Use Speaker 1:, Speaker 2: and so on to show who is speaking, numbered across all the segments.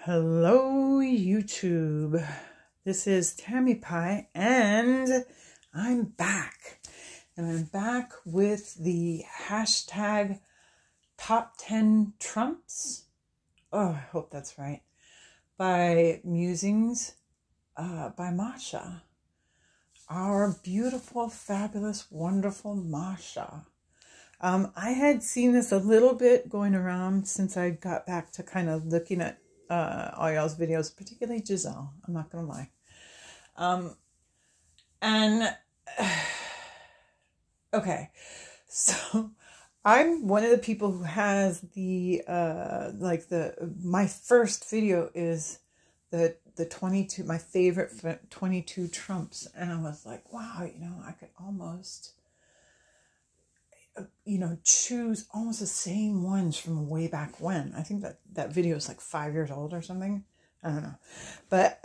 Speaker 1: Hello, YouTube. This is Tammy Pie, and I'm back. And I'm back with the hashtag Top 10 Trumps. Oh, I hope that's right. By Musings by Masha. Our beautiful, fabulous, wonderful Masha. I had seen this a little bit going around since I got back to kind of looking at all y'all's videos, particularly Giselle. I'm not going to lie. Okay, so I'm one of the people who has the, my first video is the 22, my favorite 22 Trumps. And I was like, wow, I could almost, choose almost the same ones from way back when. I think that video is like 5 years old or something. I don't know. But,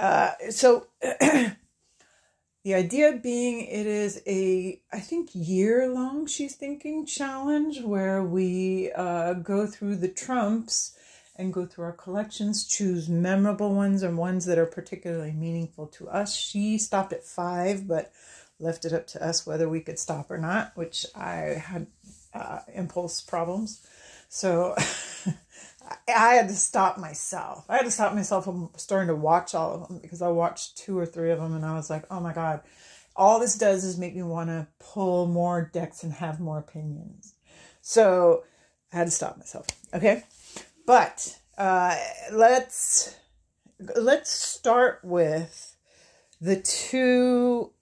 Speaker 1: so the idea being it is I think year-long, she's thinking, challenge where we go through the Trumps and go through our collections, choose memorable ones and ones that are particularly meaningful to us. She stopped at 5, but left it up to us whether we could stop or not, which I had impulse problems. So I had to stop myself. I had to stop myself from starting to watch all of them because I watched 2 or 3 of them and I was like, oh my God, all this does is make me want to pull more decks and have more opinions. So I had to stop myself. Okay. But let's start with the 2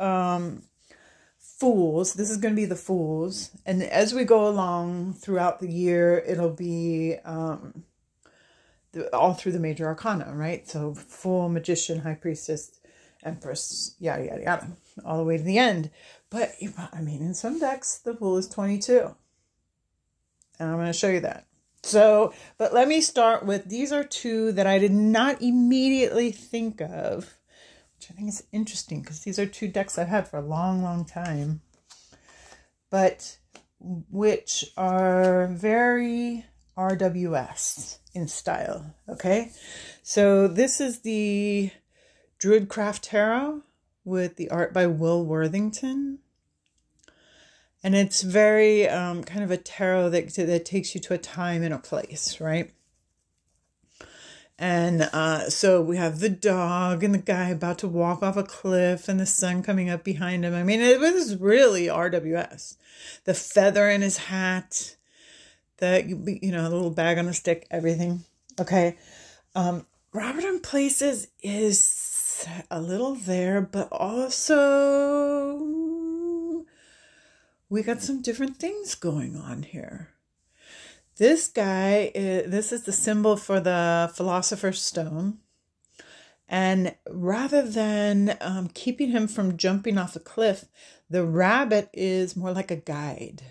Speaker 1: Fools. This is going to be the Fools. And as we go along throughout the year, it'll be all through the major arcana, right? So Fool, Magician, High Priestess, Empress, yada, yada, yada, all the way to the end. But, I mean, in some decks, the Fool is 22. And I'm going to show you that. So, but let me start with, these are 2 that I did not immediately think of, which I think is interesting because these are 2 decks I've had for a long, long time, but which are very RWS in style. Okay. So this is the Druidcraft Tarot with the art by Will Worthington. And it's very kind of a tarot that takes you to a time and a place, right? And so we have the dog and the guy about to walk off a cliff and the sun coming up behind him. I mean, it was really RWS. The feather in his hat, the little bag on a stick, everything. Okay. Robert in Places is a little there, but also we got some different things going on here. This guy, this is the symbol for the Philosopher's Stone. And rather than keeping him from jumping off a cliff, the rabbit is more like a guide.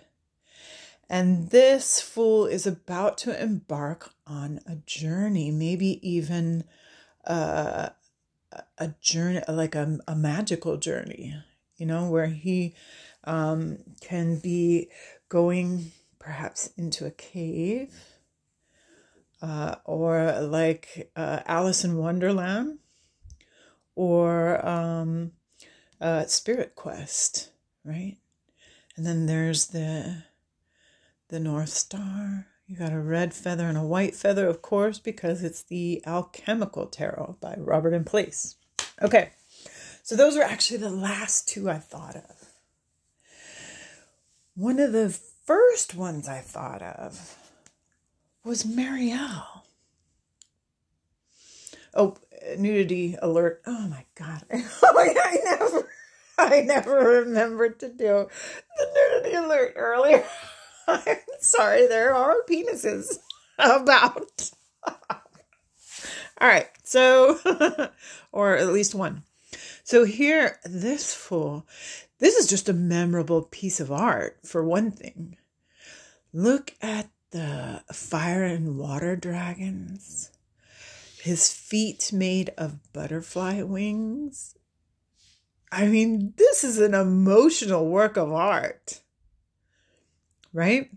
Speaker 1: And this Fool is about to embark on a journey, maybe even a journey, like a magical journey, where he can be going perhaps into a cave, or like Alice in Wonderland, or Spirit Quest, right? And then there's the North Star. You got a red feather and a white feather, of course, because it's the Alchemical Tarot by Robert in Place. Okay, so those are actually the last 2 I thought of. One of the first ones I thought of was Marielle. Oh, nudity alert. Oh my God. I never remembered to do the nudity alert earlier. I'm sorry, there are penises about. All right, so, or at least one. So here, this Fool, this is just a memorable piece of art, for one thing. Look at the fire and water dragons. His feet made of butterfly wings. I mean, this is an emotional work of art, right?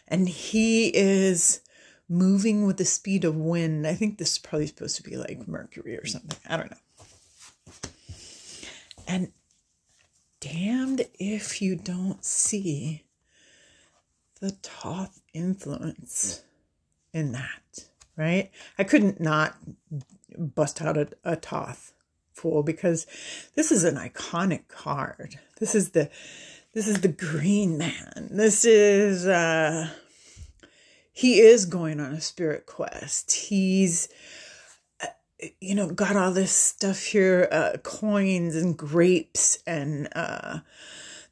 Speaker 1: And he is moving with the speed of wind. I think this is probably supposed to be like Mercury or something. I don't know. And damned if you don't see the Thoth influence in that, right? I couldn't not bust out a Thoth fool, because this is an iconic card. This is the Green Man. This is he is going on a spirit quest. He's got all this stuff here, coins and grapes and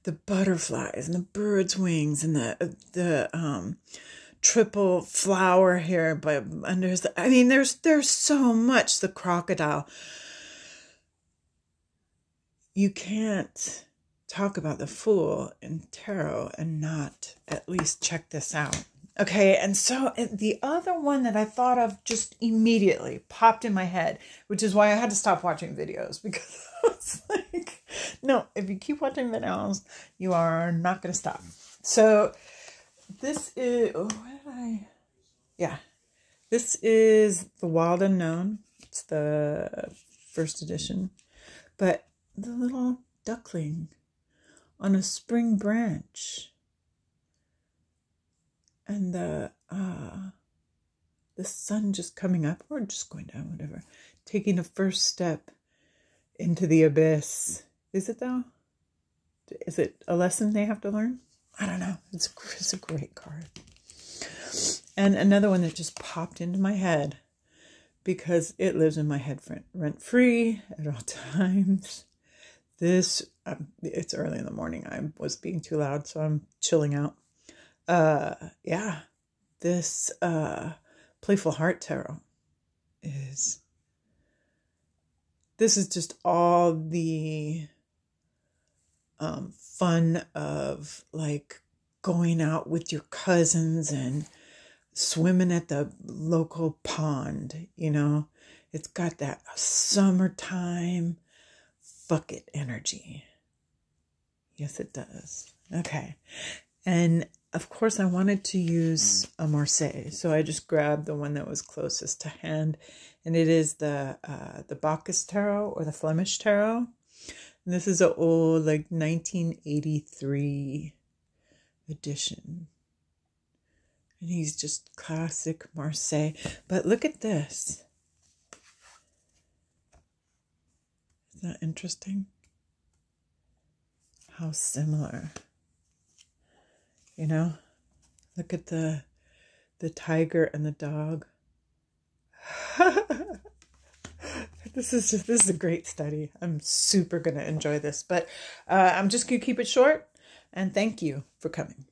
Speaker 1: the butterflies and the bird's wings and the triple flower here, but under there's so much. The crocodile. You can't talk about the Fool in tarot and not at least check this out. Okay, and so the other one that I thought of just immediately popped in my head, which is why I had to stop watching videos, because I was like, no, if you keep watching videos, you are not going to stop. So this is, this is The Wild Unknown. It's the first edition, but the little duckling on a spring branch, and the sun just coming up or just going down, whatever, taking a first step into the abyss. Is it though? Is it a lesson they have to learn? I don't know. It's a great card. And another one that just popped into my head because it lives in my head rent free at all times. This, it's early in the morning. I was being too loud, so I'm chilling out. This Playful Heart Tarot this is just all the fun of like going out with your cousins and swimming at the local pond. It's got that summertime fuck it energy. Yes, it does. Okay. And of course I wanted to use a Marseille, so I just grabbed the one that was closest to hand, and it is the Bacchus Tarot, or the Flemish Tarot. And this is an old, like 1983 edition. And he's just classic Marseille. But look at this. Isn't that interesting? How similar. Look at the tiger and the dog. This is a great study. I'm super going to enjoy this, but I'm just going to keep it short, and thank you for coming.